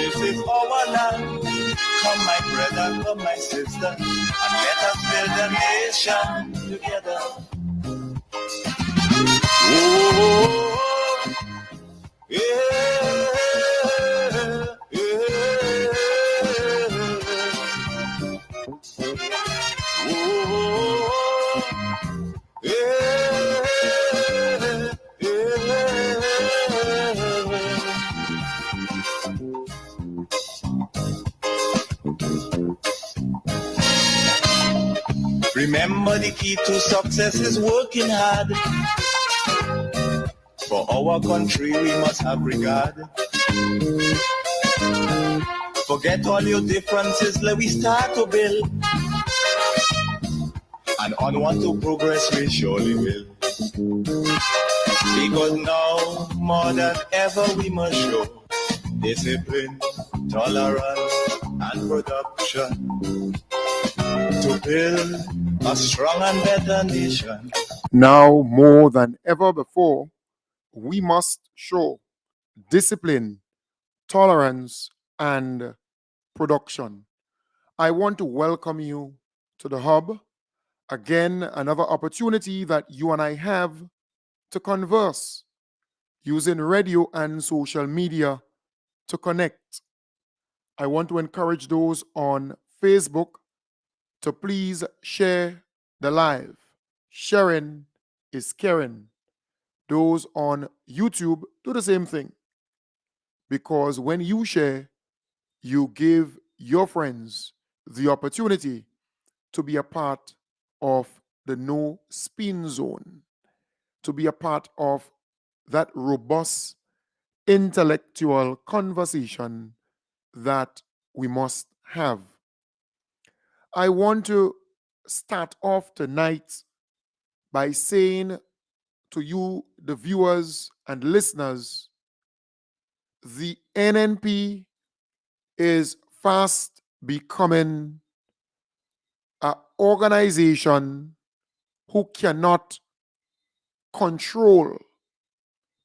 This is our land. Come, my brother, come, my sister, and let us build a nation together. Oh, yeah, yeah. Oh, yeah, Remember, the key to success is working hard. For our country, we must have regard. Forget all your differences, let we start to build. And onward to progress we surely will. Because now, more than ever, we must show discipline, tolerance, and production to build a strong and better nation. Now, more than ever before, we must show discipline, tolerance, and production. I want to welcome you to the Hub. Again, another opportunity that you and I have to converse using radio and social media to connect. I want to encourage those on Facebook to please share the live. Sharing is caring. Those on YouTube do the same thing. Because when you share, you give your friends the opportunity to be a part of the no spin zone, to be a part of that robust intellectual conversation that we must have. I want to start off tonight by saying to you, the viewers and listeners, the NNP is fast becoming an organization who cannot control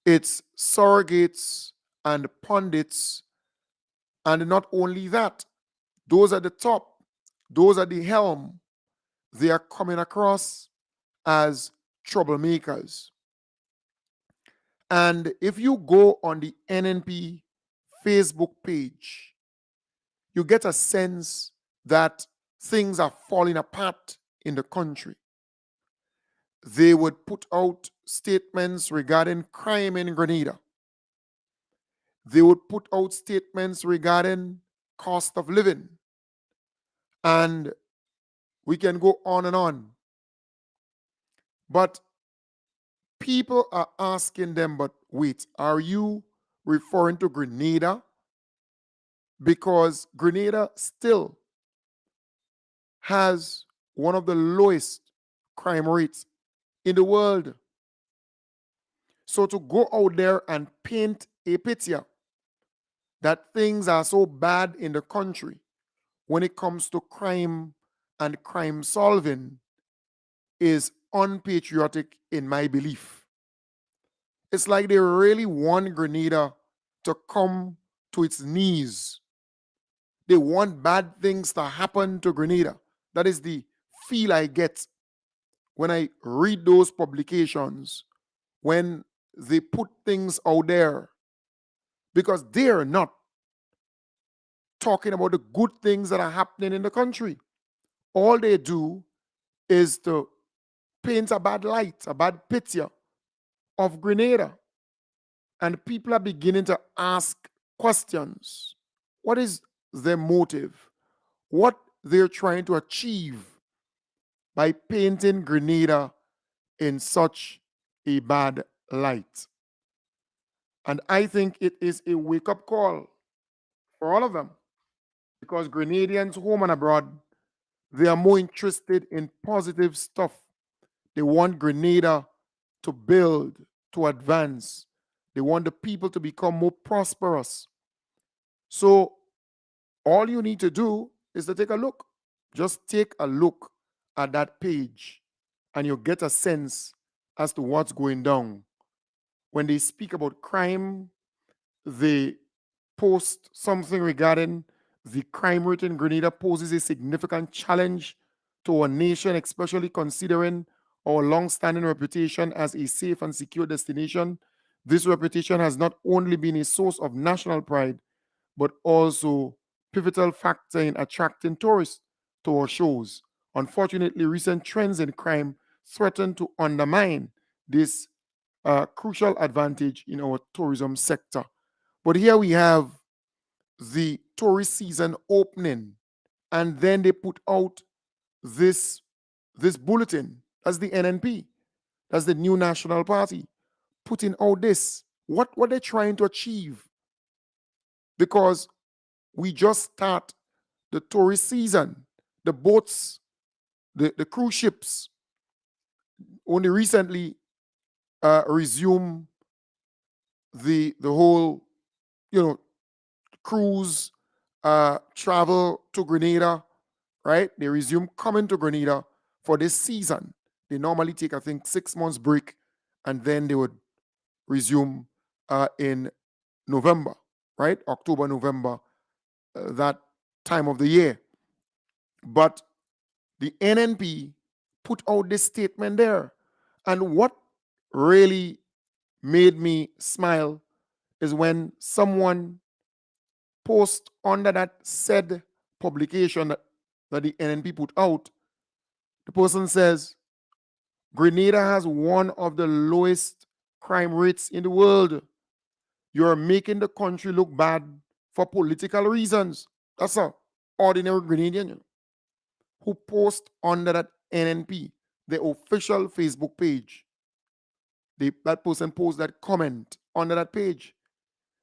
its surrogates and pundits. And not only that, those at the top, those at the helm, they are coming across as troublemakers. And if you go on the NNP Facebook page, you get a sense that things are falling apart in the country. They would put out statements regarding crime in Grenada. They would put out statements regarding cost of living. And we can go on and on. But people are asking them, but wait, are you referring to Grenada? Because Grenada still has one of the lowest crime rates in the world. So to go out there and paint a picture that things are so bad in the country when it comes to crime and crime solving is unpatriotic in my belief. It's like they really want Grenada to come to its knees. They want bad things to happen to Grenada. That is the feel I get when I read those publications, when they put things out there, because they're not talking about the good things that are happening in the country. All they do is to paint a bad light, a bad picture of Grenada. And people are beginning to ask questions. What is their motive? What they're trying to achieve by painting Grenada in such a bad light? And I think it is a wake-up call for all of them. Because Grenadians, home and abroad, they are more interested in positive stuff. They want Grenada to build, to advance. They want the people to become more prosperous. So all you need to do is to take a look. Just take a look at that page and you'll get a sense as to what's going down. When they speak about crime, they post something regarding the crime rate in Grenada poses a significant challenge to our nation, especially considering our long-standing reputation as a safe and secure destination. This reputation has not only been a source of national pride, but also pivotal factor in attracting tourists to our shows. Unfortunately, recent trends in crime threaten to undermine this crucial advantage in our tourism sector. But here we have the tourist season opening, and then they put out this bulletin. That's the NNP. That's the New National Party putting out this. What they're trying to achieve? Because we just start the tourist season. The boats, the cruise ships only recently resume the whole, cruise travel to Grenada, right? They resume coming to Grenada for this season. They normally take, I think, 6 months break, and then they would resume in November, right? October, November, that time of the year. But the NNP put out this statement there. And what really made me smile is when someone posts under that said publication that the NNP put out, the person says, Grenada has one of the lowest crime rates in the world. You're making the country look bad for political reasons. That's an ordinary Grenadian who posts under that NNP, the official Facebook page. That person posts that comment under that page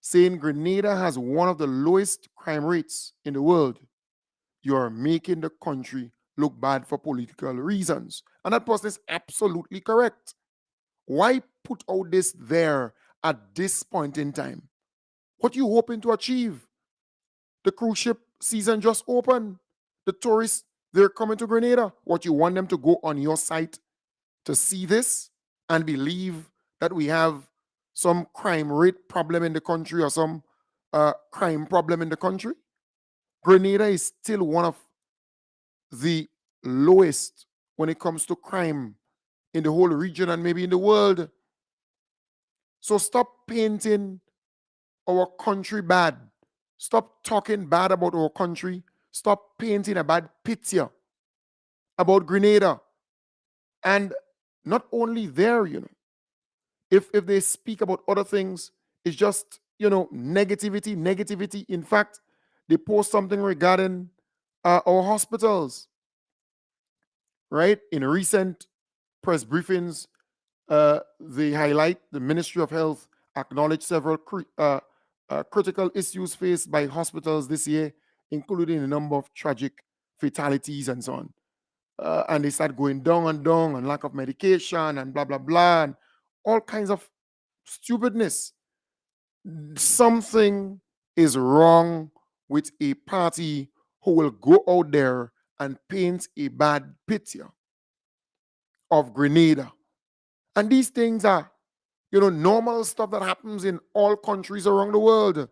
saying Grenada has one of the lowest crime rates in the world. You're making the country look bad for political reasons. And that person is absolutely correct. Why put out this there at this point in time? What you hoping to achieve? The cruise ship season just opened. The tourists, they're coming to Grenada. What you want them to go on your site to see this and believe that we have some crime rate problem in the country or some crime problem in the country? Grenada is still one of the lowest when it comes to crime in the whole region and maybe in the world. So stop painting our country bad. Stop talking bad about our country. Stop painting a bad picture about Grenada. And not only there, if they speak about other things, it's just, negativity. In fact, they post something regarding our hospitals, right? In recent press briefings, they highlight the Ministry of Health acknowledged several critical issues faced by hospitals this year, including a number of tragic fatalities and so on. And they start going down and lack of medication and blah, blah, blah, and all kinds of stupidness. Something is wrong with a party who will go out there and paint a bad picture of Grenada. And these things are, normal stuff that happens in all countries around the world.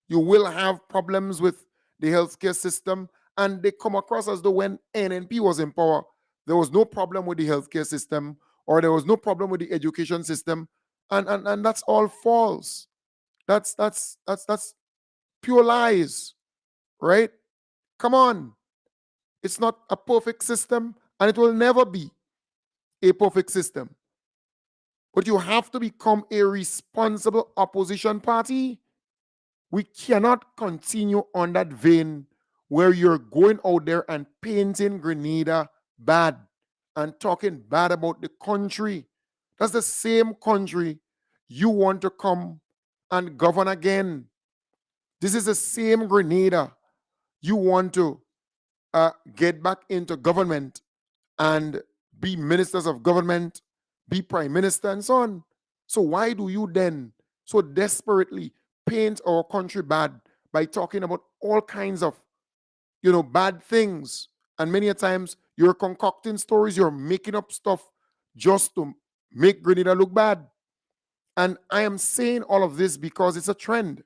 You will have problems with the healthcare system, and they come across as though when NNP was in power, there was no problem with the healthcare system or there was no problem with the education system, and that's all false. That's pure lies, right? Come on. It's not a perfect system, and it will never be a perfect system. But you have to become a responsible opposition party. We cannot continue on that vein where you're going out there and painting Grenada bad and talking bad about the country. That's the same country you want to come and govern again. This is the same Grenada you want to get back into government and be ministers of government, be prime minister, and so on. So why do you then so desperately paint our country bad by talking about all kinds of, bad things? And many a times you're concocting stories, you're making up stuff just to make Grenada look bad. And I am saying all of this because it's a trend.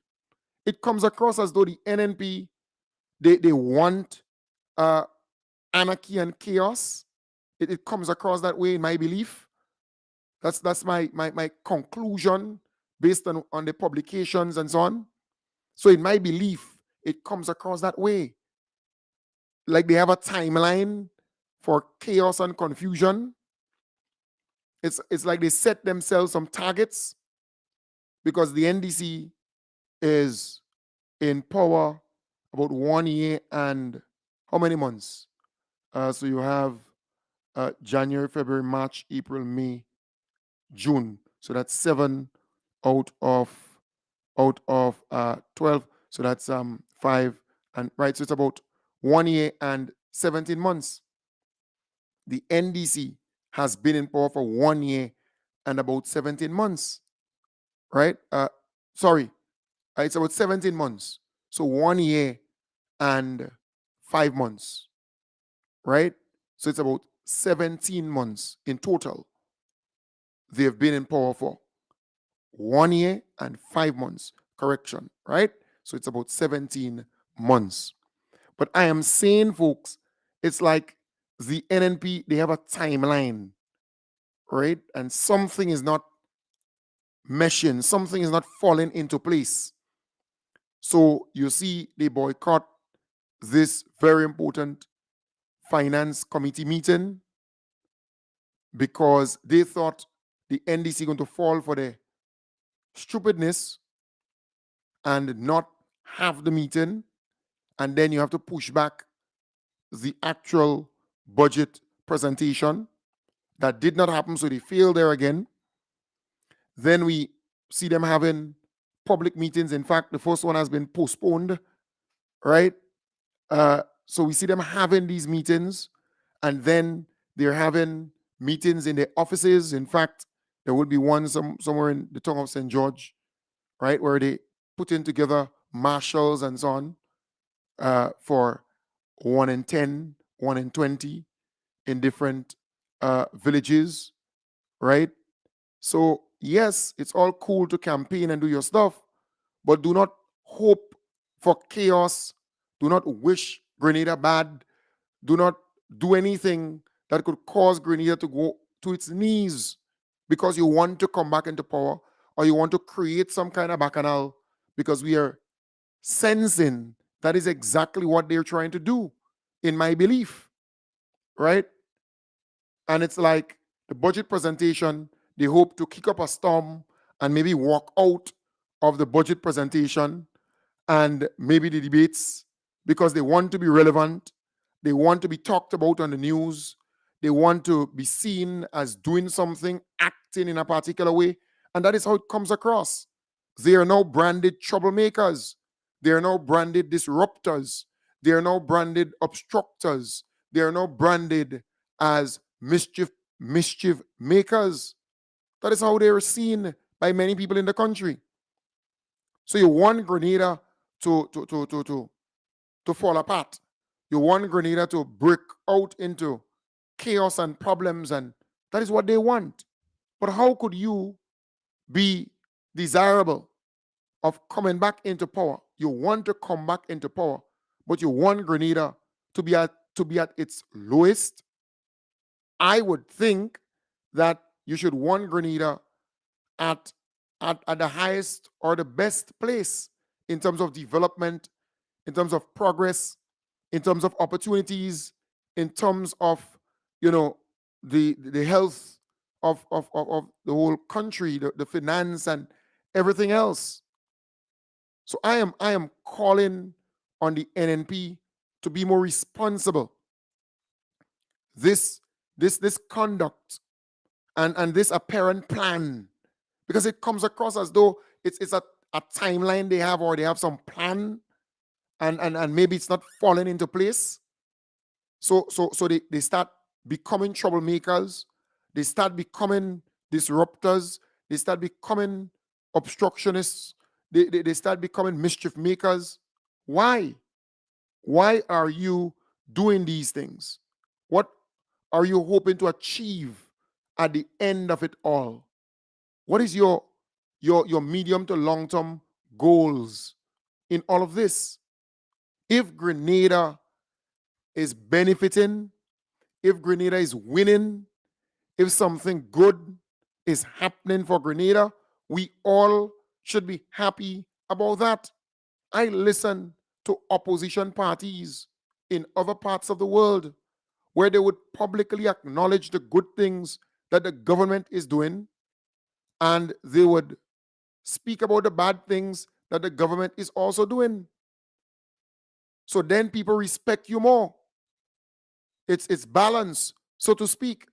it comes across as though the NNP, they want anarchy and chaos. It comes across that way in my belief. That's my conclusion based on the publications and so on. So in my belief, it comes across that way. Like they have a timeline for chaos and confusion. It's like they set themselves some targets because the NDC is in power about 1 year and how many months? So you have January, February, March, April, May, June. So that's 7 out of 12. So that's 5 and right. So it's about 1 year and 17 months. The NDC has been in power for 1 year and about 17 months. Right? Sorry, it's about 17 months. So 1 year and 5 months. Right? So it's about 17 months in total. They've been in power for 1 year and 5 months. Correction, right? So it's about 17 months. But I am saying, folks, it's like the NNP, they have a timeline, right? And something is not meshing, something is not falling into place. So you see, they boycott this very important finance committee meeting because they thought the NDC going to fall for the stupidness and not have the meeting, and then you have to push back the actual budget presentation. That did not happen, so they failed there again. Then we see them having public meetings. In fact, the first one has been postponed, right? So we see them having these meetings, and then they're having meetings in their offices. In fact, there will be one somewhere in the tongue of St. George, right, where they putting together marshals and so on for 1 in 10, 1 in 20 in different villages, right? So, yes, it's all cool to campaign and do your stuff, but do not hope for chaos. Do not wish Grenada bad. Do not do anything that could cause Grenada to go to its knees because you want to come back into power or you want to create some kind of bacchanal, because we are sensing that is exactly what they're trying to do, in my belief, right? And it's like the budget presentation, they hope to kick up a storm and maybe walk out of the budget presentation and maybe the debates because they want to be relevant. They want to be talked about on the news. They want to be seen as doing something, acting in a particular way. And that is how it comes across. They are now branded troublemakers. They are now branded disruptors. They are now branded obstructors. They are now branded as mischief makers. That is how they are seen by many people in the country. So you want Grenada to fall apart. You want Grenada to break out into chaos and problems, and that is what they want. But how could you be desirable of coming back into power? You want to come back into power, but you want Grenada to be at its lowest. I would think that you should want Grenada at the highest or the best place in terms of development, in terms of progress, in terms of opportunities, in terms of the health of the whole country, the finance and everything else. So I am calling on the NNP to be more responsible. This conduct and this apparent plan, because it comes across as though it's a timeline they have, or they have some plan, and maybe it's not falling into place. So they start becoming troublemakers. They start becoming disruptors. They start becoming obstructionists. They start becoming mischief makers. Why? Why are you doing these things? What are you hoping to achieve at the end of it all? What is your medium to long-term goals? in all of this. If Grenada is benefiting, if Grenada is winning, if something good is happening for Grenada, we all should be happy about that. I listen to opposition parties in other parts of the world where they would publicly acknowledge the good things that the government is doing, and they would speak about the bad things that the government is also doing. So then people respect you more. It's balance, so to speak.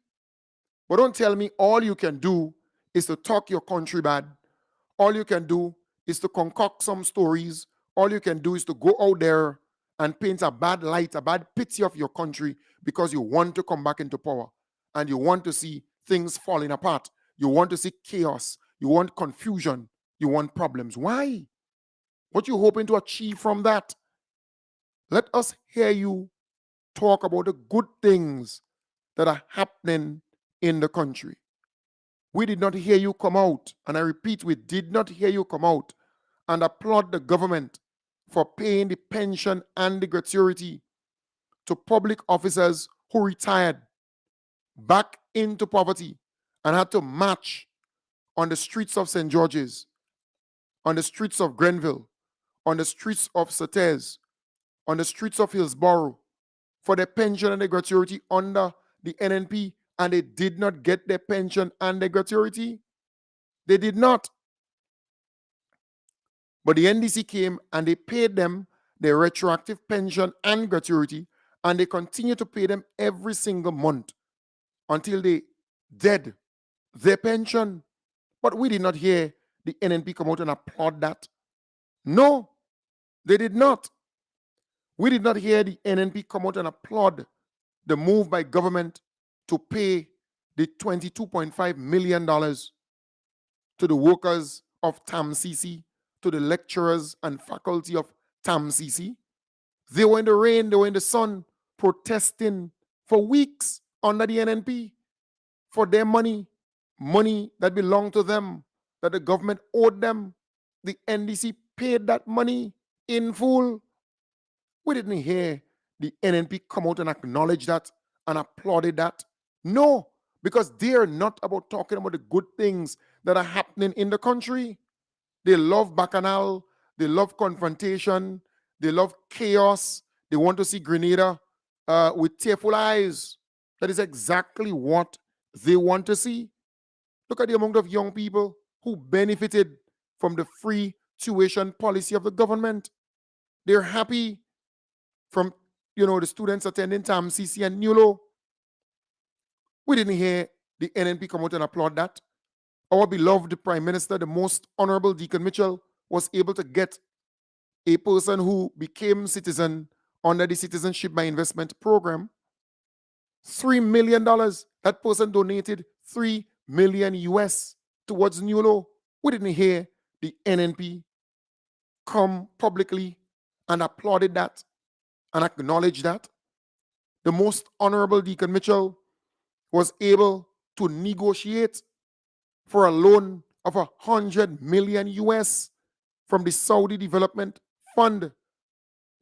But don't tell me all you can do is to talk your country bad. All you can do is to concoct some stories. All you can do is to go out there and paint a bad light, a bad picture of your country because you want to come back into power and you want to see things falling apart. You want to see chaos. You want confusion. You want problems. Why? What you hoping to achieve from that? Let us hear you talk about the good things that are happening in the country. We did not hear you come out, and I repeat, we did not hear you come out and applaud the government for paying the pension and the gratuity to public officers who retired back into poverty and had to march on the streets of St. George's, on the streets of Grenville, on the streets of Surtees, on the streets of Hillsborough for their pension and their gratuity under the NNP, and they did not get their pension and their gratuity. They did not. But the NDC came and they paid them their retroactive pension and gratuity, and they continue to pay them every single month until they dead their pension. But we did not hear the NNP come out and applaud that. No, they did not. We did not hear the NNP come out and applaud the move by government to pay the $22.5 million to the workers of TAMCC, to the lecturers and faculty of TAMCC. They were in the rain, they were in the sun, protesting for weeks under the NNP for their money that belonged to them, that the government owed them. The NDC paid that money in full. We didn't hear the NNP come out and acknowledge that and applauded that. No, because they're not about talking about the good things that are happening in the country. They love bacchanal, they love confrontation, they love chaos. They want to see Grenada with tearful eyes. That is exactly what they want to see. Look at the amount of young people who benefited from the free tuition policy of the government. They're happy from, the students attending TAMCC and NULO. We didn't hear the NNP come out and applaud that. Our beloved Prime Minister, the most Honorable Deacon Mitchell, was able to get a person who became citizen under the Citizenship by Investment program $3 million. That person donated $3 million US towards NULO. We didn't hear the NNP come publicly and applauded that and acknowledge that. The most Honorable Deacon Mitchell was able to negotiate for a loan of $100 million US from the Saudi Development Fund,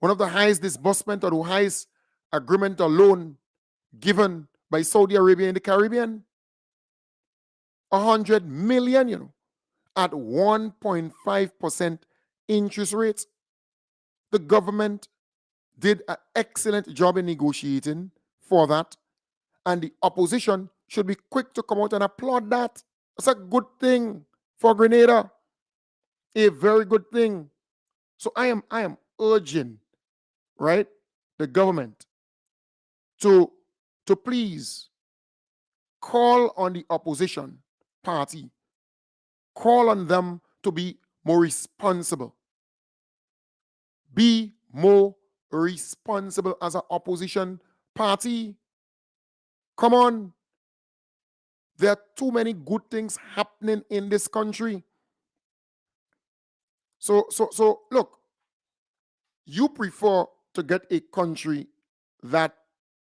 one of the highest disbursement or the highest agreement or loan given by Saudi Arabia in the Caribbean. $100 million, at 1.5% interest rate. The government did an excellent job in negotiating for that, and the opposition should be quick to come out and applaud that. That's a good thing for Grenada, a very good thing. So I am urging, right, the government to please call on the opposition party, call on them to be more responsible. Be more responsible as an opposition party. Come on. There are too many good things happening in this country. So look, you prefer to get a country that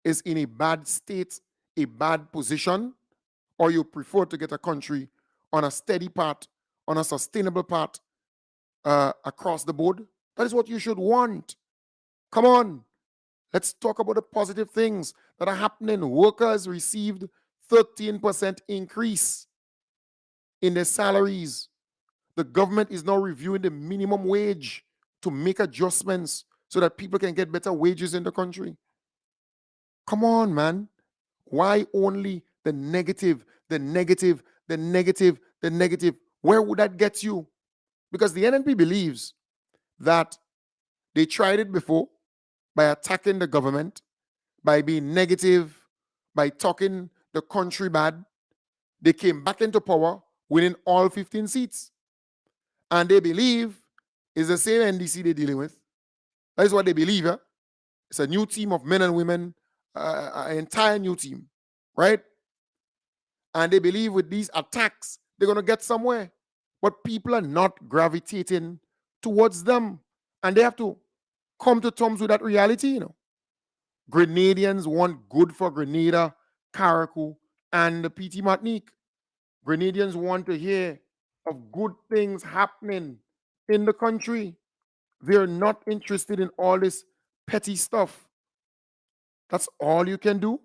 is in a bad state, a bad position, or you prefer to get a country on a steady path, on a sustainable path across the board? That is what you should want. Come on. Let's talk about the positive things that are happening. Workers received 13% increase in their salaries. The government is now reviewing the minimum wage to make adjustments so that people can get better wages in the country. Come on, man. Why only the negative, the negative, the negative, the negative? Where would that get you? Because the NNP believes that they tried it before by attacking the government, by being negative, by talking the country bad. They came back into power, winning all 15 seats. And they believe it's the same NDC they're dealing with. That is what they believe. Eh? It's a new team of men and women, an entire new team, right? And they believe with these attacks, they're going to get somewhere. But people are not gravitating towards them. And they have to come to terms with that reality, you know. Grenadians want good for Grenada, Carriacou, and the PT Martinique. Grenadians want to hear of good things happening in the country. They're not interested in all this petty stuff. That's all you can do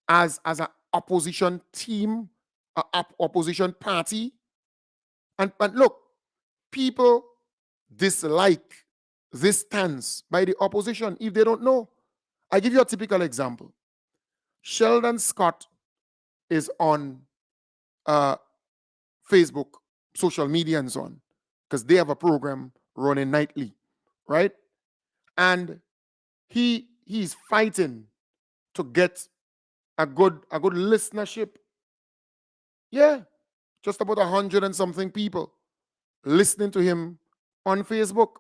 as an opposition team, an opposition party. And look, people dislike this stance by the opposition if they don't know. I give you a typical example. Sheldon Scott is on Facebook, social media, and so on, because they have a program running nightly, right? And he's fighting to get a good listenership. Yeah, just about 100 and something people listening to him on Facebook.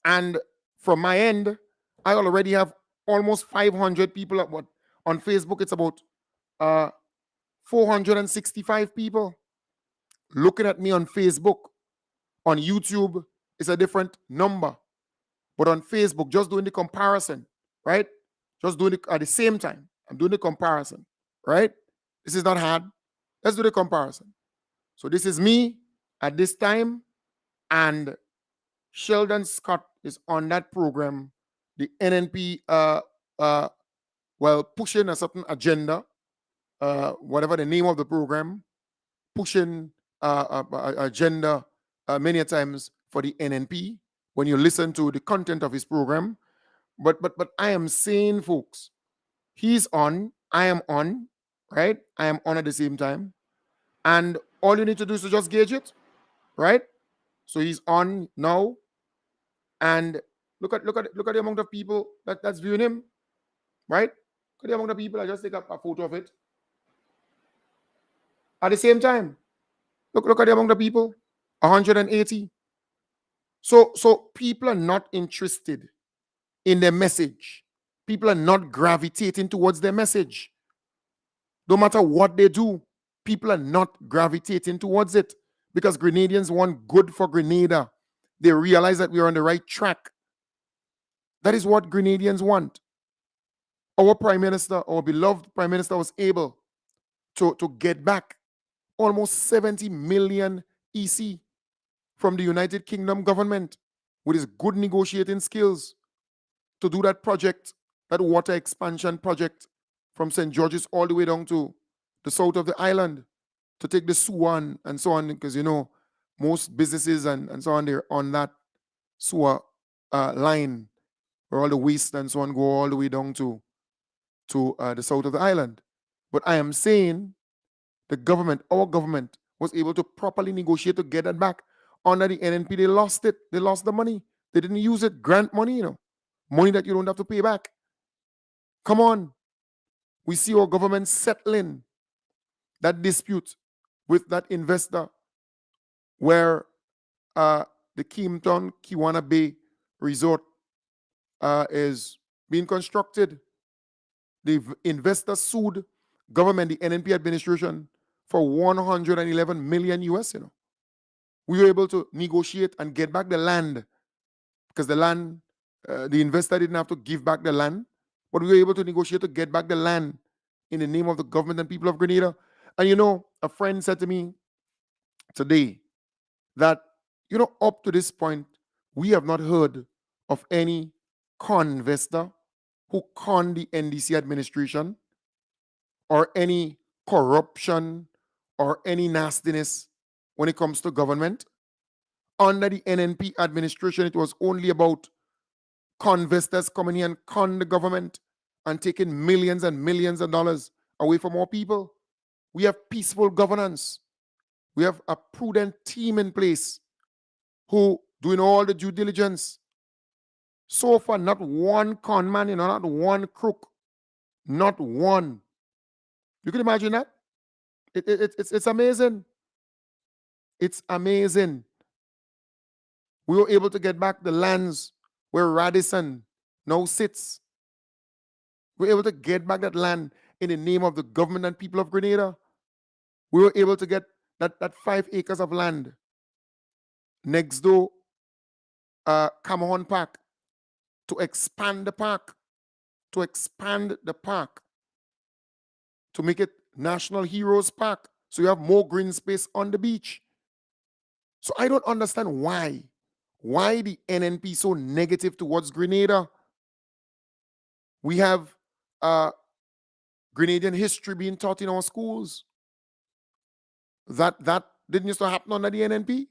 And from my end, I already have almost 500 people on Facebook. It's about 465 people looking at me on Facebook. On YouTube, it's a different number. But on Facebook, just doing the comparison, right? Just doing it at the same time. I'm doing the comparison, right? This is not hard. Let's do the comparison. So this is me at this time, and Sheldon Scott is on that program, the NNP, pushing a certain agenda, whatever the name of the program, pushing agenda many times for the NNP when you listen to the content of his program. But I am saying, folks, he's on, I am on, right? I am on at the same time. And all you need to do is to just gauge it, right? So he's on now. And look at the amount of people that's viewing him, right? Look at the amount of people. I just take up a photo of it. At the same time, look at the amount of people, 180. So people are not interested in their message. People are not gravitating towards their message. No matter what they do, people are not gravitating towards it because Grenadians want good for Grenada. They realize that we are on the right track. That is what Grenadians want. Our Prime Minister, our beloved Prime Minister, was able to get back almost 70 million EC from the United Kingdom government with his good negotiating skills to do that project, that water expansion project from St. George's all the way down to the south of the island, to take the sewer and so on, because, you know, most businesses and so on, they're on that sewer line where all the waste and so on go all the way down to the south of the island. But I am saying the government, our government, was able to properly negotiate to get that back. Under the NNP, they lost it. They lost the money. They didn't use it. Grant money, you know, money that you don't have to pay back. Come on. We see our government settling that dispute with that investor where the Keemtown Kiwana Bay Resort is being constructed. The investor sued government, the NNP administration, for 111 million US, you know. We were able to negotiate and get back the land because the land, the investor didn't have to give back the land, but we were able to negotiate to get back the land in the name of the government and people of Grenada. And, you know, a friend said to me today that, you know, up to this point, We have not heard of any con investor who conned the NDC administration or any corruption or any nastiness when it comes to government. Under the NNP administration, it was only about convestors coming in and con the government and taking millions and millions of dollars away from our people. We have peaceful governance. We have a prudent team in place who doing all the due diligence. So far, not one con man, not one crook, not one. You can imagine that? It's amazing. It's amazing. We were able to get back the lands where Radisson now sits. We were able to get back that land in the name of the government and people of Grenada. We were able to get that 5 acres of land next door Cameron Park to expand the park, to make it National Heroes Park, so you have more green space on the beach. So I don't understand why the NNP so negative towards Grenada. We have Grenadian history being taught in our schools. That didn't used to happen under the NNP.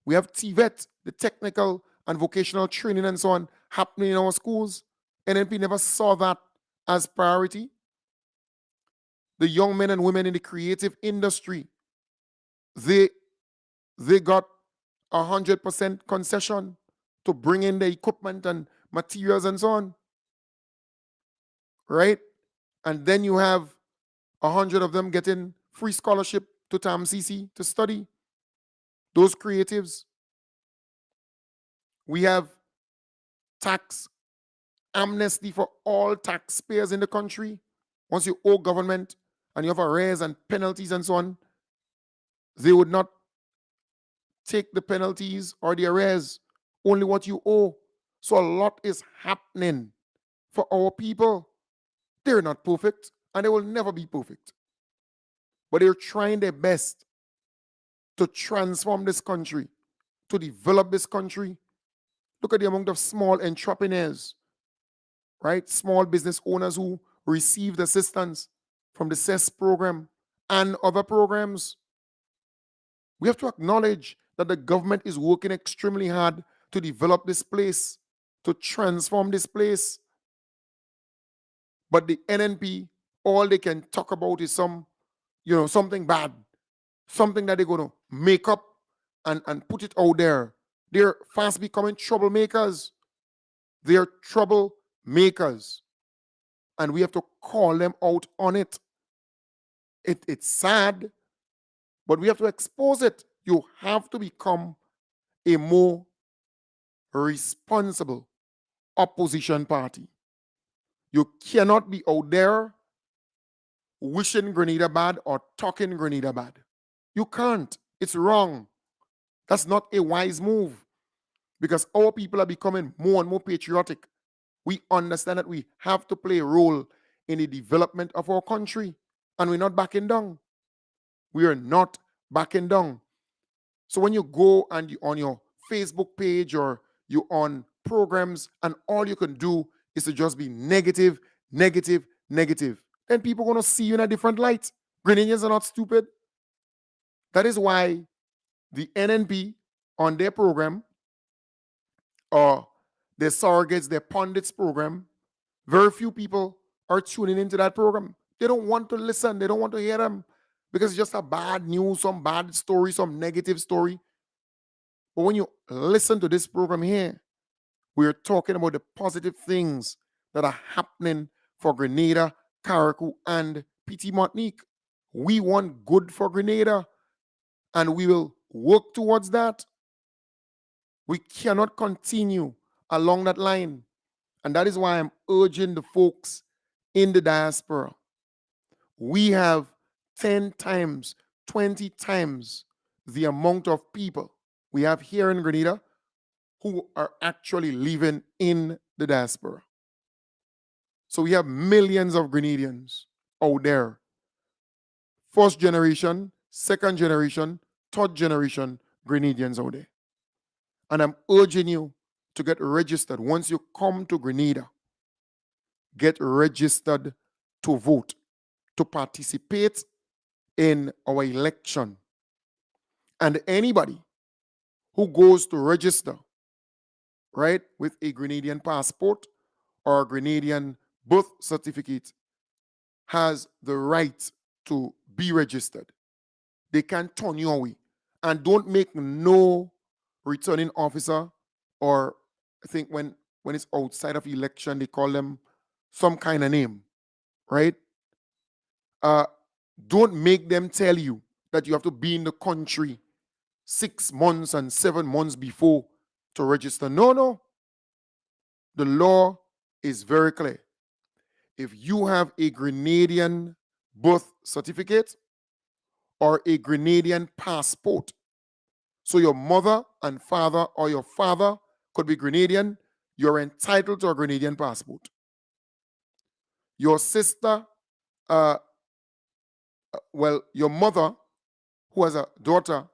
We have TVET, the technical and vocational training and so on, happening in our schools. NNP never saw that as priority. The young men and women in the creative industry, they got 100% concession to bring in the equipment and materials and so on. Right? And then you have 100 of them getting free scholarship to TAMCC to study. Those creatives. We have tax amnesty for all taxpayers in the country. Once you owe government and you have arrears and penalties and so on, they would not take the penalties or the arrears, only what you owe. So a lot is happening for our people. They're not perfect and they will never be perfect. But they're trying their best to transform this country, to develop this country. Look at the amount of small entrepreneurs, right? Small business owners who received assistance from the CES program and other programs. We have to acknowledge that the government is working extremely hard to develop this place, to transform this place. But the NNP, all they can talk about is something bad, something that they're going to make up and put it out there. They're fast becoming troublemakers. They're troublemakers. And we have to call them out on it. It's sad, but we have to expose it. You have to become a more responsible opposition party. You cannot be out there wishing Grenada bad or talking Grenada bad. You can't. It's wrong. That's not a wise move, because our people are becoming more and more patriotic. We understand that we have to play a role in the development of our country, and we're not backing down. We are not backing down. So when you go and you on your Facebook page or you on programs and all you can do is to just be negative, negative, negative, then people are going to see you in a different light. Grenadians are not stupid. That is why the NNP on their program, or their surrogates, their pundits program, very few people are tuning into that program. They don't want to listen. They don't want to hear them because it's just a bad news, some bad story, some negative story. But when you listen to this program here, we're talking about the positive things that are happening for Grenada, Carriacou, and PT Martinique. We want good for Grenada, and we will work towards that. We cannot continue along that line. And that is why I'm urging the folks in the diaspora. We have 10 times, 20 times the amount of people we have here in Grenada who are actually living in the diaspora. So we have millions of Grenadians out there. First generation, second generation, third generation Grenadians out there. And I'm urging you to get registered. Once you come to Grenada, get registered to vote, to participate in our election. And anybody who goes to register, right, with a Grenadian passport or a Grenadian birth certificate has the right to be registered. They can't turn you away. And don't make no returning officer, or I think when it's outside of election, they call them some kind of name, right? Don't make them tell you that you have to be in the country 6 months and 7 months before to register. No. The law is very clear. If you have a Grenadian birth certificate or a Grenadian passport, so your mother and father or your father could be Grenadian, you're entitled to a Grenadian passport. Your sister, your mother who has a daughter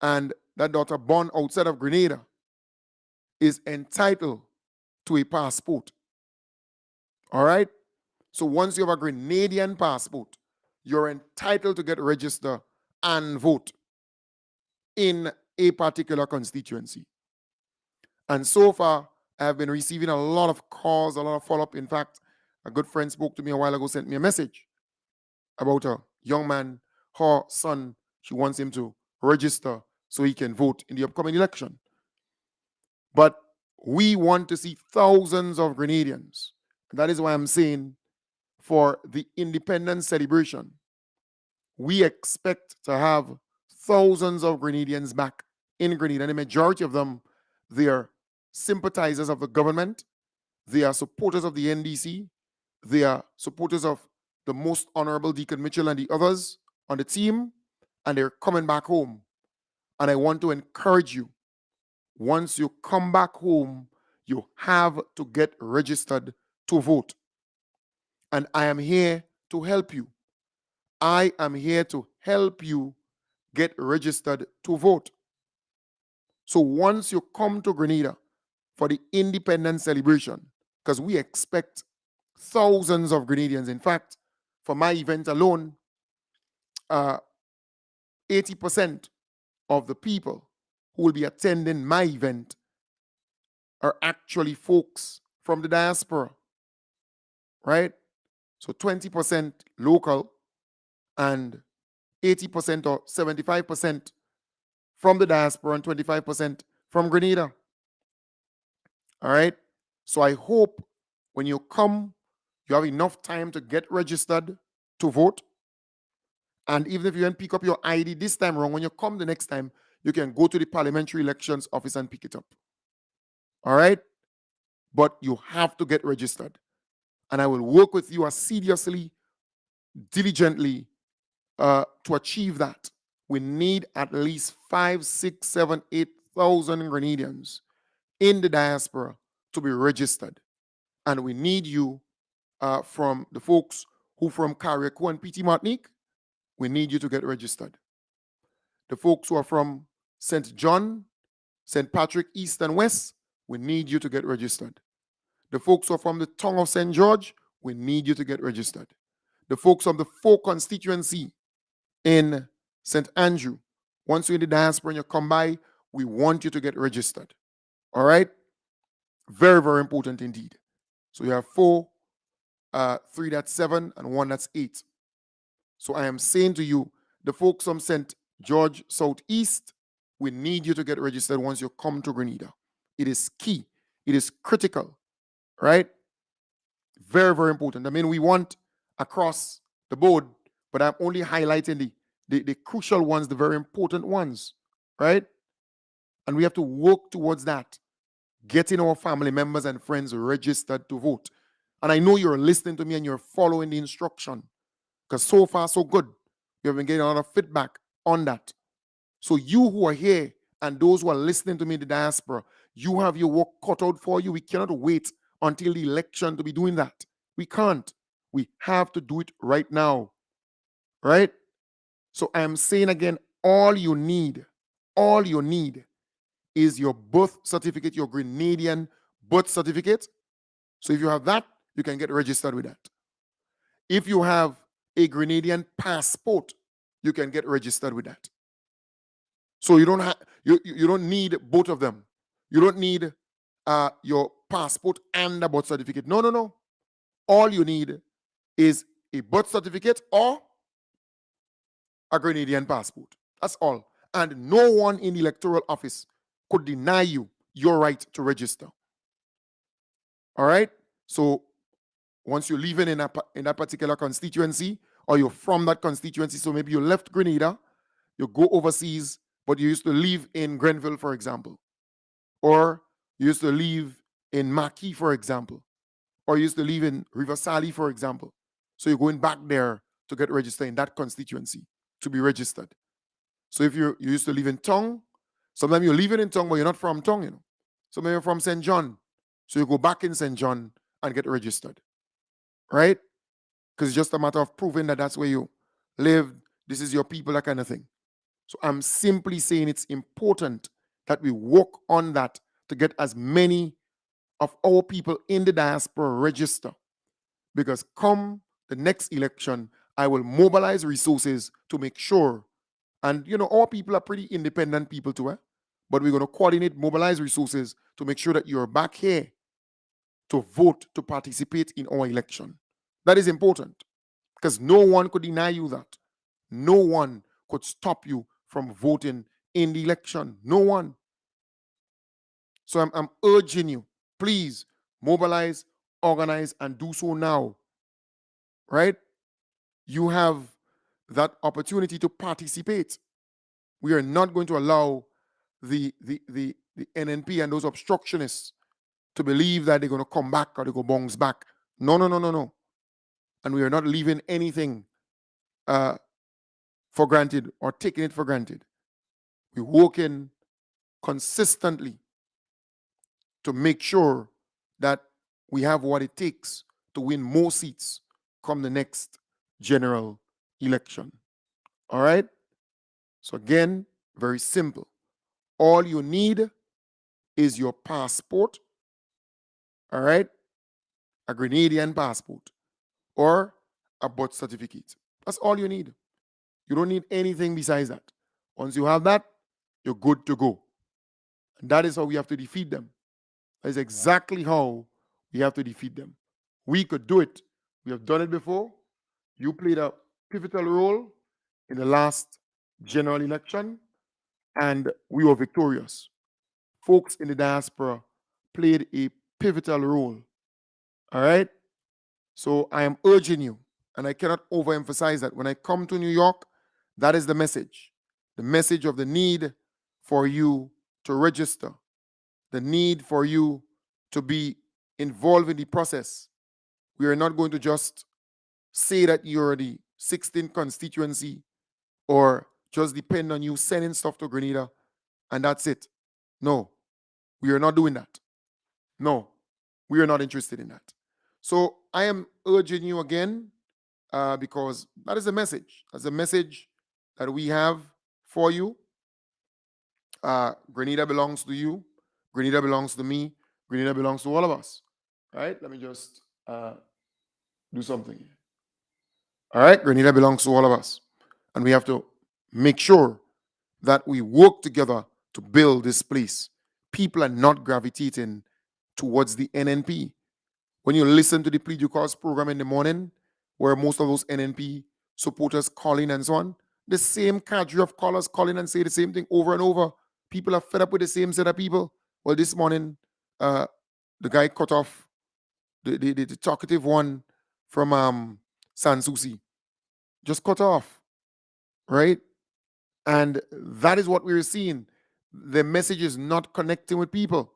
and that daughter born outside of Grenada is entitled to a passport. All right? So once you have a Grenadian passport, you're entitled to get registered and vote in a particular constituency. And so far, I have been receiving a lot of calls, a lot of follow-up. In fact, a good friend spoke to me a while ago, sent me a message about a young man, her son, she wants him to register so he can vote in the upcoming election. But we want to see thousands of Grenadians. And that is why I'm saying for the independence celebration, we expect to have thousands of Grenadians back in Grenada. And the majority of them, they are sympathizers of the government. They are supporters of the NDC. They are supporters of the Most Honorable Deacon Mitchell and the others on the team. And they're coming back home. And I want to encourage you, once you come back home, you have to get registered to vote. And I am here to help you. I am here to help you get registered to vote. So once you come to Grenada for the independence celebration, because we expect thousands of Grenadians. In fact, for my event alone, 80% of the people who will be attending my event are actually folks from the diaspora, right? So 20% local and 80% or 75% from the diaspora and 25% from Grenada. All right? So I hope when you come, you have enough time to get registered to vote. And even if you don't pick up your ID this time around, when you come the next time, you can go to the Parliamentary Elections Office and pick it up. All right? But you have to get registered. And I will work with you assiduously, diligently to achieve that. We need at least 5, 6, 7, 8,000 Grenadians in the diaspora to be registered. And we need you from the folks who from Carriacou and PT Martinique, we need you to get registered. The folks who are from St. John, St. Patrick, East and West, we need you to get registered. The folks who are from the tongue of St. George, we need you to get registered. The folks from the 4 constituency in St. Andrew, once you're in the diaspora and you come by, we want you to get registered. All right? Very, very important indeed. So you have 4, 3 that's 7, and 1 that's 8. So I am saying to you, the folks from St. George Southeast, we need you to get registered once you come to Grenada. It is key. It is critical, right? Very, very important. I mean, we want across the board, but I'm only highlighting the crucial ones, the very important ones, right? And we have to work towards that, getting our family members and friends registered to vote. And I know you're listening to me and you're following the instruction, because so far, so good. We have been getting a lot of feedback on that. So you who are here and those who are listening to me in the diaspora, you have your work cut out for you. We cannot wait until the election to be doing that. We can't. We have to do it right now, right? So I am saying again, all you need is your birth certificate, your Grenadian birth certificate. So if you have that, you can get registered with that. If you have a Grenadian passport, you can get registered with that. So you don't have you don't need both of them. You don't need your passport and a birth certificate. No, no, no. All you need is a birth certificate or a Grenadian passport. That's all. And no one in the electoral office could deny you your right to register. All right? So once you're living in that particular constituency, or you're from that constituency, so maybe you left Grenada, you go overseas, but you used to live in Grenville, for example, or you used to live in Maquis, for example, or you used to live in River-Sally, for example. So you're going back there to get registered in that constituency to be registered. So if you used to live in Tong, sometimes you're living in Tong, but you're not from Tong, you know. So maybe you're from St. John. So you go back in St. John and get registered, right? Because it's just a matter of proving that that's where you live, this is your people, that kind of thing. So I'm simply saying it's important that we work on that to get as many of our people in the diaspora register. Because come the next election, I will mobilize resources to make sure, and you know, our people are pretty independent people too, but we're going to coordinate, mobilize resources to make sure that you're back here to vote, to participate in our election. That is important because no one could deny you that. No one could stop you from voting in the election. No one. So I'm urging you, please mobilize, organize, and do so now. Right? You have that opportunity to participate. We are not going to allow the NNP and those obstructionists to believe that they're going to come back or they go bounce back. No, no, no, no, no. And we are not leaving anything for granted or taking it for granted. We're working consistently to make sure that we have what it takes to win more seats come the next general election. All right? So again, very simple. All you need is your passport, all right? A Grenadian passport or a birth certificate. That's all you need. You don't need anything besides that. Once you have that, you're good to go. And that is how we have to defeat them. That is exactly how we have to defeat them. We could do it. We have done it before. You played a pivotal role in the last general election, and we were victorious. Folks in the diaspora played a pivotal role. All right? So I am urging you, and I cannot overemphasize that. When I come to New York, that is the message. The message of the need for you to register, the need for you to be involved in the process. We are not going to just say that you're the 16th constituency or just depend on you sending stuff to Grenada and that's it. No, we are not doing that. No, we are not interested in that. So I am urging you again because that is a message. That's a message that we have for you. Grenada belongs to you. Grenada belongs to me. Grenada belongs to all of us. All right, let me just do something here. All right, Grenada belongs to all of us. And we have to make sure that we work together to build this place. People are not gravitating towards the NNP. When you listen to the Plead Your Cause program in the morning, where most of those NNP supporters call in and so on, the same cadre of callers call in and say the same thing over and over. People are fed up with the same set of people. Well, this morning, the guy cut off the talkative one from Sanssouci. Just cut off, right? And that is what we're seeing. The message is not connecting with people.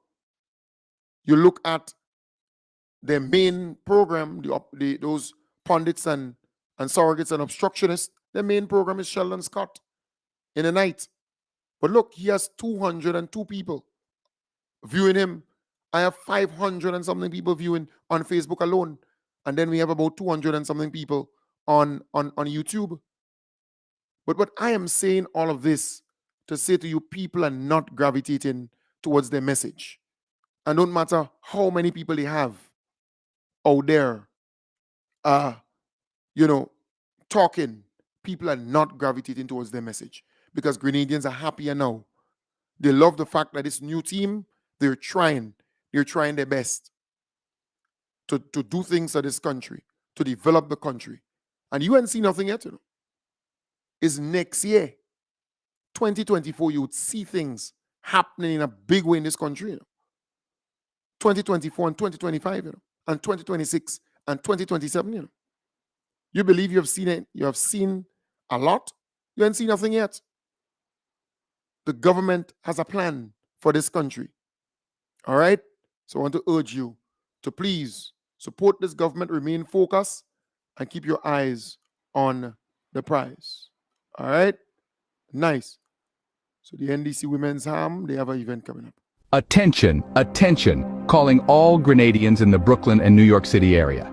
You look at their main program, those pundits and surrogates and obstructionists, their main program is Sheldon Scott in the night. But look, he has 202 people viewing him. I have 500 and something people viewing on Facebook alone. And then we have about 200 and something people on YouTube. But I am saying all of this to say to you, people are not gravitating towards their message. And don't matter how many people they have out there, talking, people are not gravitating towards their message because Grenadians are happier now. They love the fact that this new team, they're trying their best to do things for this country, to develop the country. And you ain't seen nothing yet, It's next year, 2024, you would see things happening in a big way in this country, 2024 and 2025, and 2026 and 2027, You believe you have seen it? You have seen a lot? You ain't seen nothing yet. The government has a plan for this country. All right? So I want to urge you to please support this government, remain focused, and keep your eyes on the prize. All right? Nice. So the NDC Women's Ham, they have an event coming up. Attention, attention, calling all Grenadians in the Brooklyn and New York City area.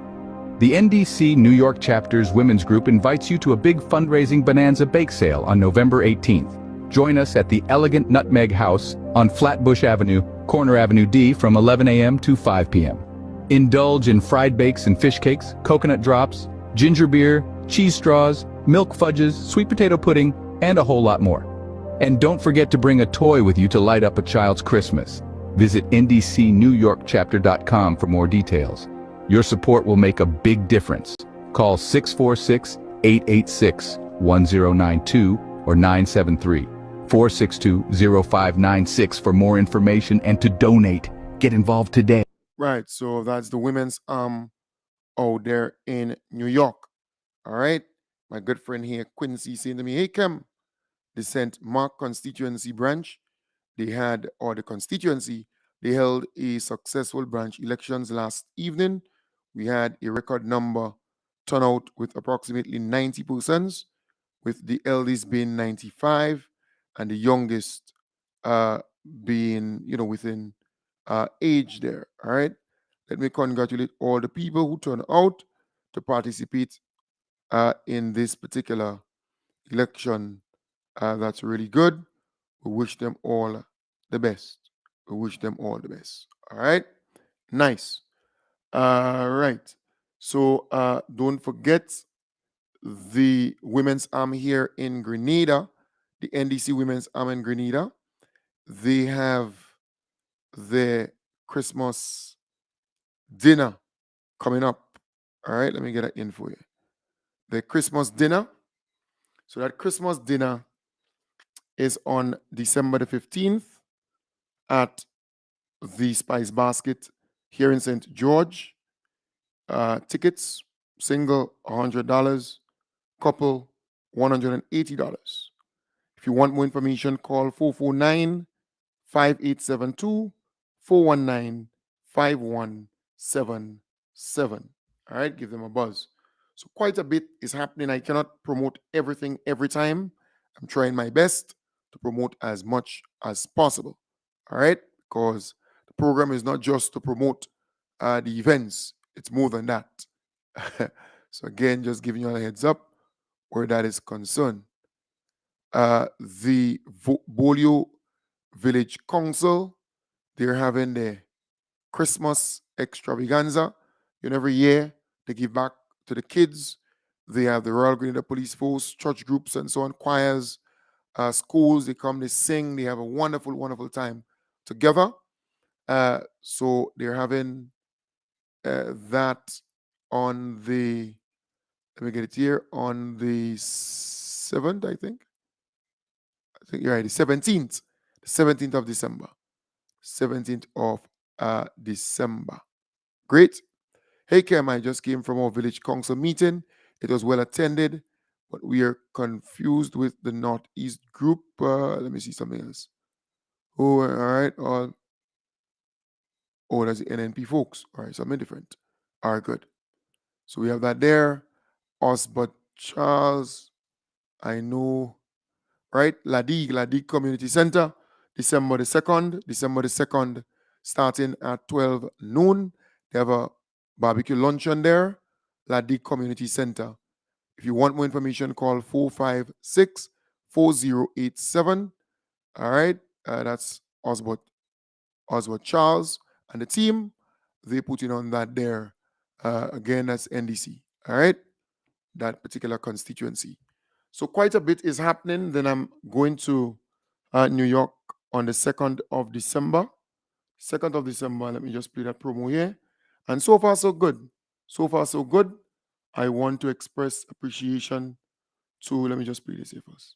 The NDC New York Chapter's Women's Group invites you to a big fundraising bonanza bake sale on November 18th. Join us at the Elegant Nutmeg House on Flatbush Avenue, Corner Avenue D from 11 a.m. to 5 p.m. Indulge in fried bakes and fish cakes, coconut drops, ginger beer, cheese straws, milk fudges, sweet potato pudding, and a whole lot more. And don't forget to bring a toy with you to light up a child's Christmas. Visit ndcnewyorkchapter.com for more details. Your support will make a big difference. Call 646-886-1092 or 973-462-0596 for more information and to donate. Get involved today. Right, so that's the women's out there in New York. All right, my good friend here, Quincy, saying to me, hey, Kim, the St. Mark constituency branch, they held a successful branch elections last evening. We had a record number turnout with approximately 90%, with the eldest being 95 and the youngest being, within age there. All right. Let me congratulate all the people who turned out to participate in this particular election. That's really good. We wish them all the best. All right. Nice. Right. So don't forget the Women's Arm here in Grenada, the NDC Women's Arm in Grenada. They have their Christmas dinner coming up. All right, let me get that in for you. The Christmas dinner. So that Christmas dinner is on December the 15th at the Spice Basket here in St. George. Tickets, single $100, couple $180. If you want more information, call 449-5872, 419-5177. All right, give them a buzz. So quite a bit is happening. I cannot promote everything every time. I'm trying my best to promote as much as possible. All right, because the program is not just to promote the events. It's more than that. So again, just giving you a heads up where that is concerned. The Bolio Village Council, they're having the Christmas extravaganza. Every year they give back to the kids. They have the Royal Grenada Police Force, church groups, and so on, choirs, schools. They come, they sing. They have a wonderful, wonderful time together. So they're having that on the, let me get it here, on the 7th, I think you're right, the 17th. The 17th of December. 17th of December. Great. Hey, Kim, I just came from our village council meeting. It was well attended, but we are confused with the Northeast group. Let me see something else. Oh, all right. That's the NNP folks. All right, something different. All right, good. So we have that there. Osbert Charles, I know, right? Ladigue Community Center, December the 2nd, starting at 12 noon. They have a barbecue luncheon there, Ladigue Community Center. If you want more information, call 456-4087. All right, that's Osbert Oswald Charles and the team, they putting on that there. Again, that's NDC. All right, that particular constituency. So quite a bit is happening. Then I'm going to New York on the 2nd of December. 2nd of December, let me just play that promo here. And so far, so good. So far, so good. I want to express appreciation to, let me just play this here first.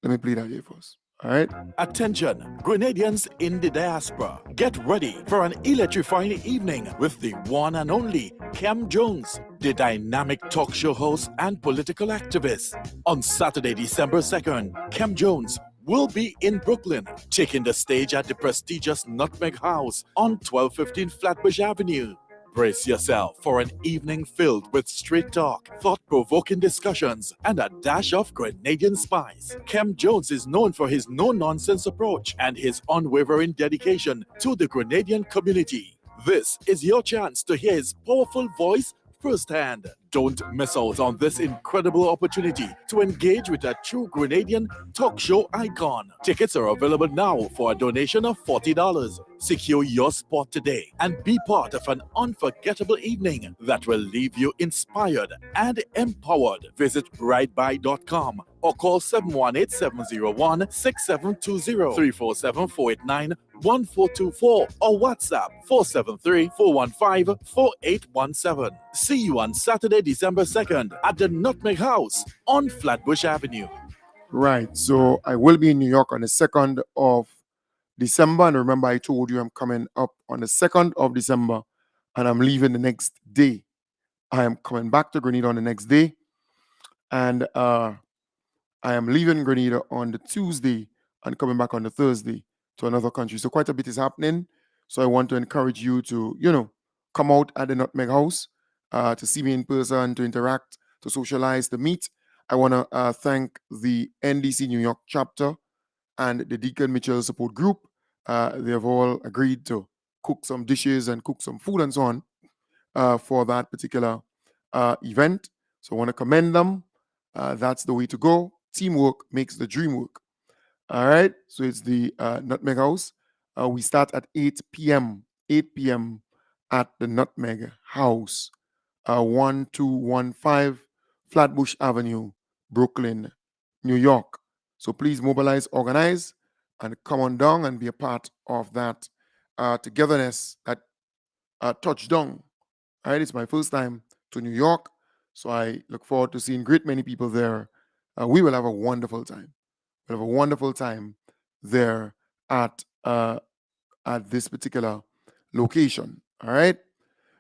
Let me play that here first. All right. Attention, Grenadians in the diaspora. Get ready for an electrifying evening with the one and only Kem Jones, the dynamic talk show host and political activist. On Saturday, December 2nd, Kem Jones will be in Brooklyn, taking the stage at the prestigious Nutmeg House on 1215 Flatbush Avenue. Brace yourself for an evening filled with straight talk, thought-provoking discussions, and a dash of Grenadian spice. Kem Jones is known for his no-nonsense approach and his unwavering dedication to the Grenadian community. This is your chance to hear his powerful voice firsthand. Don't miss out on this incredible opportunity to engage with a true Grenadian talk show icon. Tickets are available now for a donation of $40. Secure your spot today and be part of an unforgettable evening that will leave you inspired and empowered. Visit brightbuy.com or call 718-701-6720, 347-489-1424 or WhatsApp 473-415-4817. See you on Saturday, December 2nd at the Nutmeg House on Flatbush Avenue. Right. So I will be in New York on the 2nd of December. And remember, I told you I'm coming up on the 2nd of December and I'm leaving the next day. I am coming back to Grenada on the next day. And I am leaving Grenada on the Tuesday and coming back on the Thursday to another country. So quite a bit is happening. So I want to encourage you to, come out at the Nutmeg House to see me in person, to interact, to socialize, to meet. I want to thank the NDC New York chapter and the Deacon Mitchell support group. They have all agreed to cook some dishes and cook some food and so on for that particular event. So I want to commend them. That's the way to go. Teamwork makes the dream work. All right. So it's the Nutmeg House. We start at 8 p.m. 8 p.m. at the Nutmeg House, 1215 Flatbush Avenue, Brooklyn, New York. So please mobilize, organize, and come on down and be a part of that togetherness, that touchdown. All right. It's my first time to New York. So I look forward to seeing great many people there. We will have a wonderful time. We'll have a wonderful time there at this particular location. All right.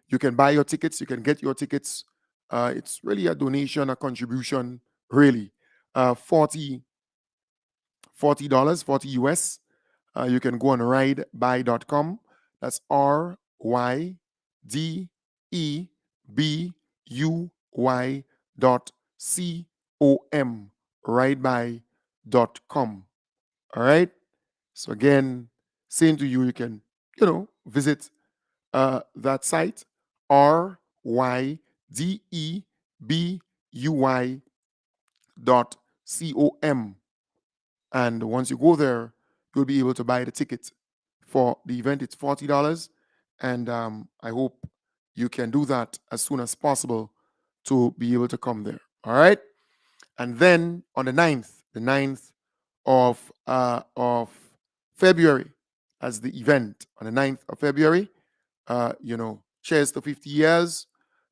You can buy your tickets. You can get your tickets. It's really a donation, a contribution, really. $40, $40 US. You can go on ridebuy.com. That's RYDEBUY.com. Ridebuy.com. All right. So again, saying to you, you can, visit that site, RYDEBUY.com. And once you go there, you'll be able to buy the ticket for the event. It's $40. And I hope you can do that as soon as possible to be able to come there. All right. And then on the 9th of February, as the event on the 9th of February, cheers to 50 years,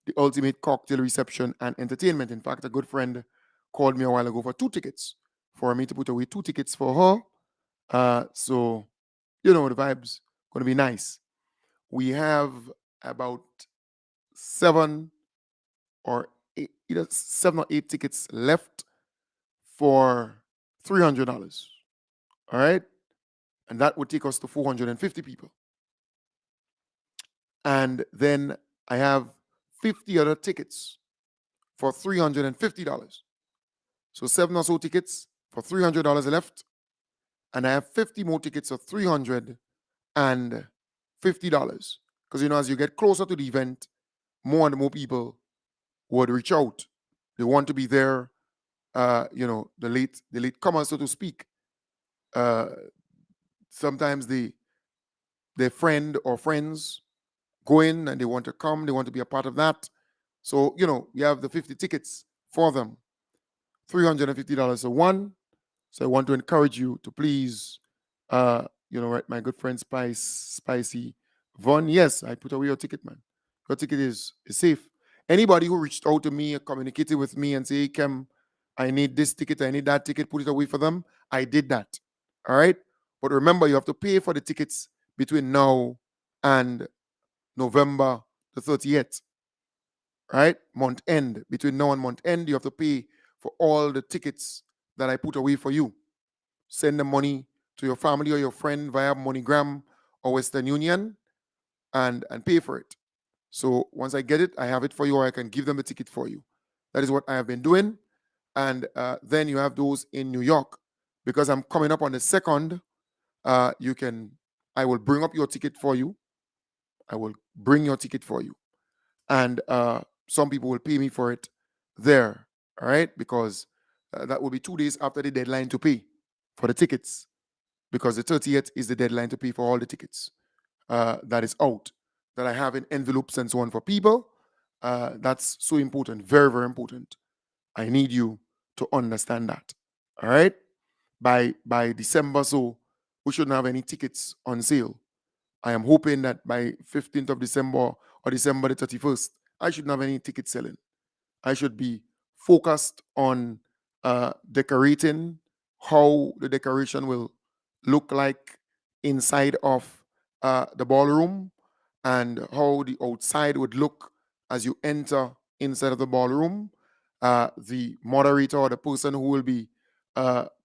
the ultimate cocktail reception and entertainment. In fact, a good friend called me a while ago for 2 tickets, for me to put away 2 tickets for her. So, the vibe's going to be nice. We have about 7 or 8, either 7 or 8 tickets left for $300. All right. And that would take us to 450 people. And then I have 50 other tickets for $350. So 7 or so tickets for $300 left. And I have 50 more tickets of $350. Because, as you get closer to the event, more and more people would reach out. They want to be there, the late comers, so to speak. sometimes their friend or friends go in and they want to come, they want to be a part of that. So, we have the 50 tickets for them, $350 a one. So I want to encourage you to please, right, my good friend Spicy Von. Yes, I put away your ticket, man. Your ticket is safe. Anybody who reached out to me, communicated with me and say, hey, Kem, I need this ticket, I need that ticket, put it away for them. I did that. All right. But remember, you have to pay for the tickets between now and November the 30th. Right? Month end. Between now and month end, you have to pay for all the tickets that I put away for you. Send the money to your family or your friend via MoneyGram or Western Union and pay for it. So once I get it, I have it for you, or I can give them a ticket for you. That is what I have been doing. And then you have those in New York. Because I'm coming up on the 2nd, I will bring up your ticket for you. I will bring your ticket for you. And some people will pay me for it there, all right? Because that will be 2 days after the deadline to pay for the tickets, because the 30th is the deadline to pay for all the tickets that is out, that I have in envelopes and so on for people. That's so important, very, very important. I need you to understand that, all right? By December, so we shouldn't have any tickets on sale. I am hoping that by 15th of December or December the 31st, I shouldn't have any tickets selling. I should be focused on decorating, how the decoration will look like inside of the ballroom, and how the outside would look as you enter inside of the ballroom. The moderator or the person who will be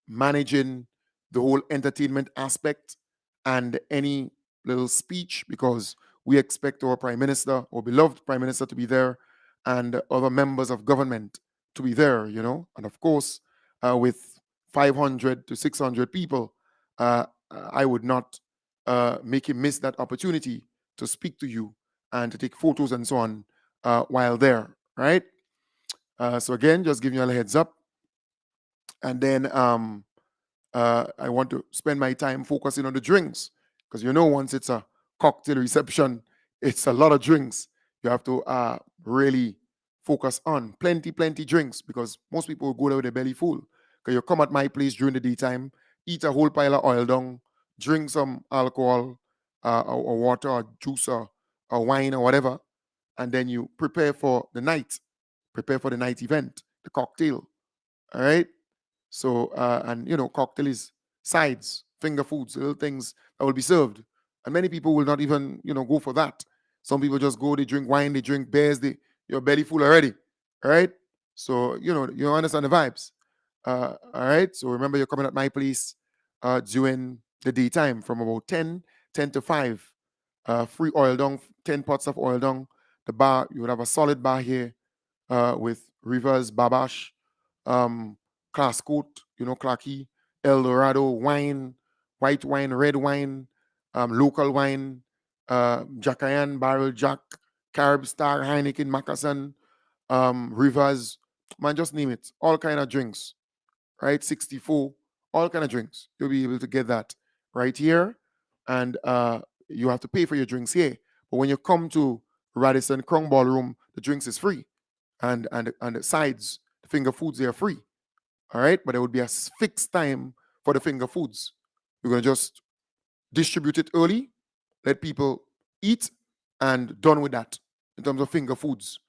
managing the whole entertainment aspect and any little speech, because we expect our Prime Minister, our beloved Prime Minister, to be there, and other members of government to be there, And of course, with 500 to 600 people, I would not make him miss that opportunity to speak to you and to take photos and so on while there, right? So again, just giving you a heads up. And then I want to spend my time focusing on the drinks, because once it's a cocktail reception, it's a lot of drinks. You have to really focus on plenty drinks, because most people will go there with their belly full. Because you come at my place during the daytime, eat a whole pile of oil down, drink some alcohol or water or juice or wine or whatever, and then you prepare for the night event, the cocktail. All right. So, and cocktail is sides, finger foods, little things that will be served. And many people will not even, go for that. Some people just go, they drink wine, they drink beers, you're belly full already. All right. So, you understand the vibes. All right. So remember, you're coming at my place during the daytime from about 10 to 5. Free oil down, 10 pots of oil down. The bar, you would have a solid bar here with Rivers, Babash, Class Coat, Clarky, El Dorado, wine, white wine, red wine, local wine, Jackayan, Barrel Jack, Carib Star, Heineken, Macassan, Rivers, man, just name it. All kind of drinks, right? 64, all kind of drinks. You'll be able to get that right here. And you have to pay for your drinks here. But when you come to Radisson Crown Ballroom, the drinks is free. And the sides, the finger foods, they are free. All right, but there would be a fixed time for the finger foods. We're going to just distribute it early, let people eat, and done with that in terms of finger foods,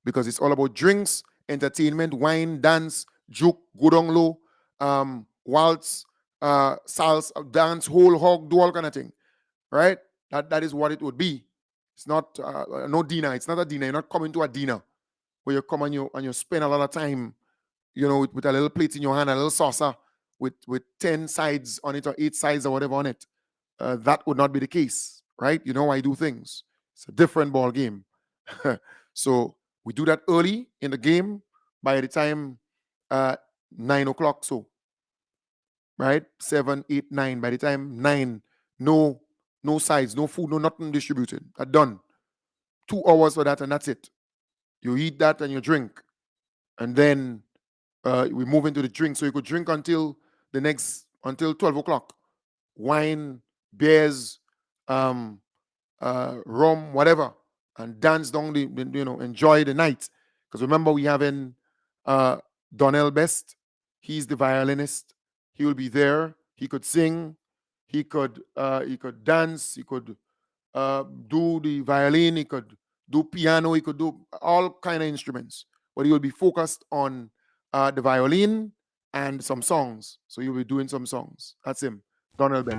because it's all about drinks, entertainment, wine, dance, juke, go down low, waltz, salsa, dance, whole hog, do all kind of thing, right? That is what it would be. It's not no dinner. It's not a dinner. You're not coming to a dinner where you come and you spend a lot of time, with a little plate in your hand, a little saucer with 10 sides on it or 8 sides or whatever on it. That would not be the case, right? You know how I do things. It's a different ball game. So we do that early in the game by the time 9 o'clock. So, right? 7, 8, 9. By the time 9, no sides, no food, no nothing distributed. Done. 2 hours for that and that's it. You eat that and you drink. And then we move into the drink. So you could drink until 12 o'clock. Wine, beers, rum, whatever, and dance down enjoy the night. Because remember, we having Donnell Best. He's the violinist. He will be there. He could sing. He could dance. He could do the violin. He could do piano. He could do all kind of instruments. But he will be focused on the violin and some songs. So you'll be doing some songs. That's him, Donnell Best.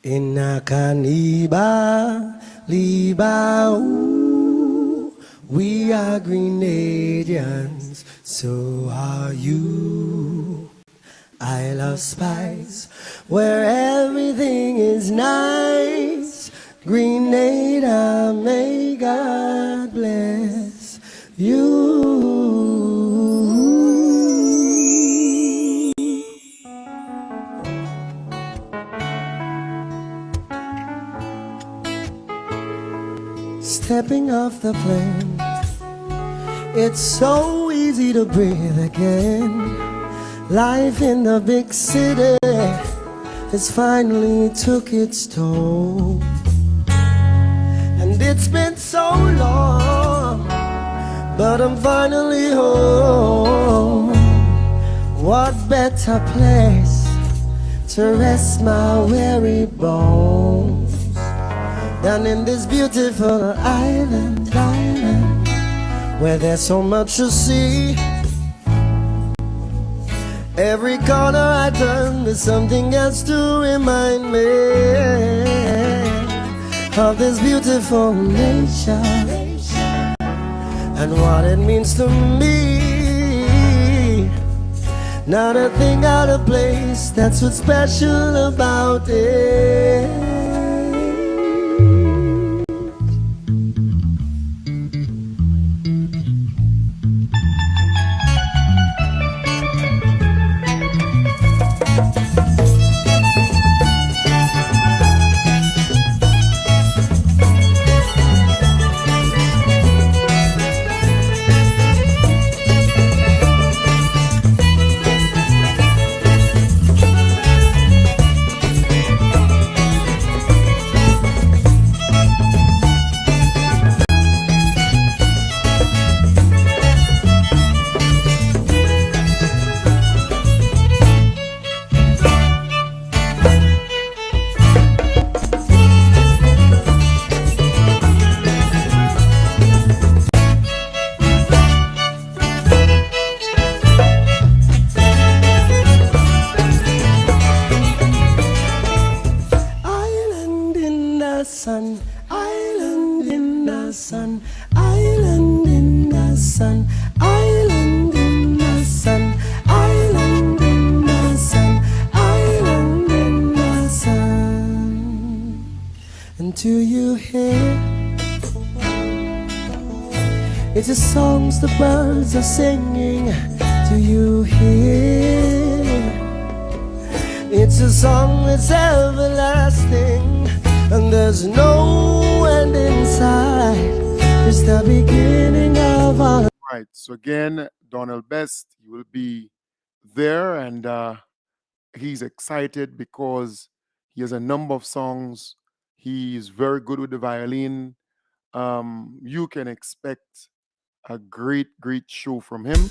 Inakaniba, liba, ooh, we are Grenadians, so are you. I love spice, where everything is nice. Grenada, may God bless you. Stepping off the plane, it's so easy to breathe again. Life in the big city has finally took its toll, and it's been so long, but I'm finally home. What better place to rest my weary bones than in this beautiful island, where there's so much to see. Every corner I turn, there's something else to remind me of this beautiful nature and what it means to me. Not a thing out of place, that's what's special about it. Do you hear? It's the songs the birds are singing. Do you hear? It's a song that's everlasting, and there's no end in sight. It's the beginning of our. Right. So again, Donald Best, he will be there, and he's excited because he has a number of songs. He is very good with the violin. You can expect a great show from him.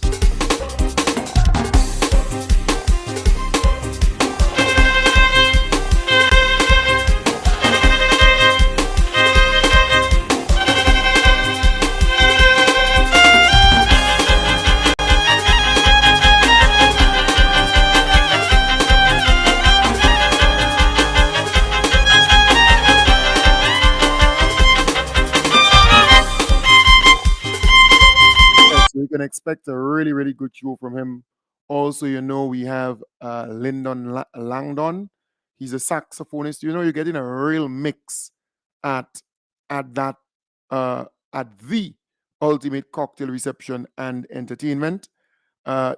So you can expect a really good show from him. Also, we have Lyndon Langdon. He's a saxophonist. You're getting a real mix at that at the ultimate cocktail reception and entertainment.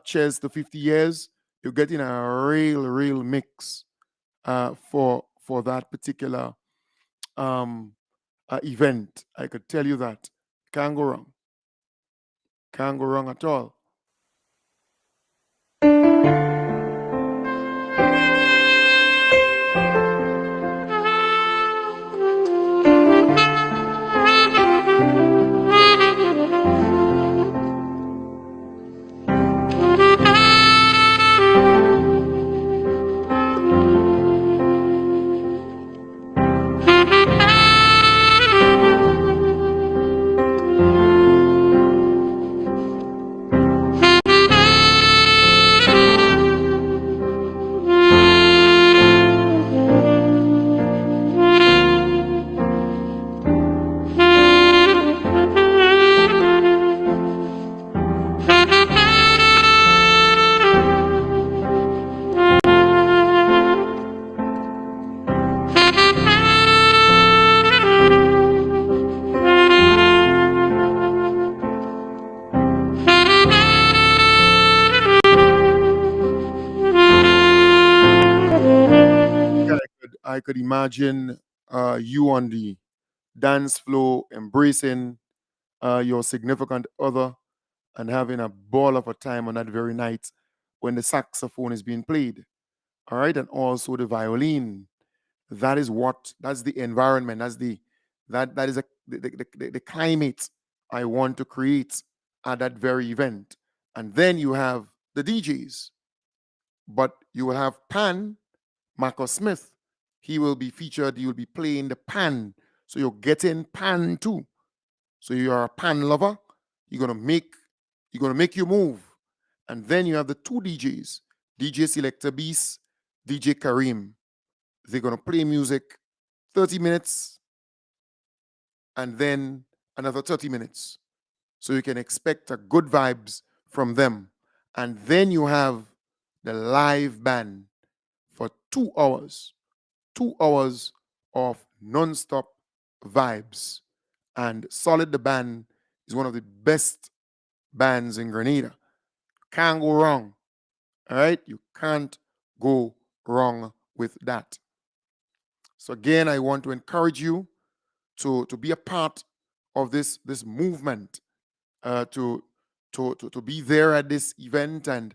Cheers to 50 years. You're getting a real mix for that particular event. I could tell you that. Can't go wrong. Can't go wrong at all. imagine you on the dance floor embracing your significant other and having a ball of a time on that very night when the saxophone is being played. All right, and also the violin. That's the environment, that is the climate I want to create at that very event. And then you have the DJs, but you will have Pan, Marcus Smith. He will be featured, he will be playing the pan. So you're getting pan too. So you're a pan lover, you're gonna make you move. And then you have the two DJs, DJ Selector Beast, DJ Kareem. They're gonna play music 30 minutes and then another 30 minutes. So you can expect a good vibes from them. And then you have the live band for 2 hours, 2 hours of non-stop vibes. And Solid the Band is one of the best bands in Grenada. Can't go wrong. All right? You can't go wrong with that. So again, I want to encourage you to be a part of this movement, to be there at this event, and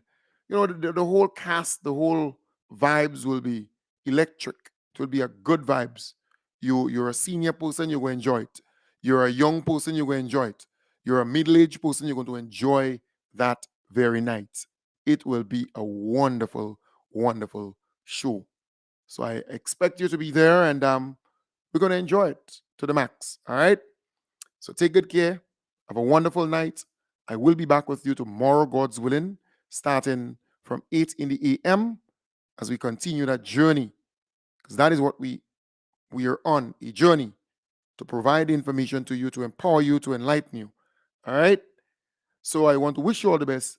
the whole cast, the whole vibes will be electric. It will be a good vibes. You're a senior person, you're going to enjoy it. You're a young person, you're going to enjoy it. You're a middle-aged person, you're going to enjoy that very night. It will be a wonderful, wonderful show. So I expect you to be there, and we're going to enjoy it to the max. All right? So take good care. Have a wonderful night. I will be back with you tomorrow, God's willing, starting from 8 in the a.m. as we continue that journey. Because that is what we are on, a journey to provide information to you, to empower you, to enlighten you. All right? So I want to wish you all the best.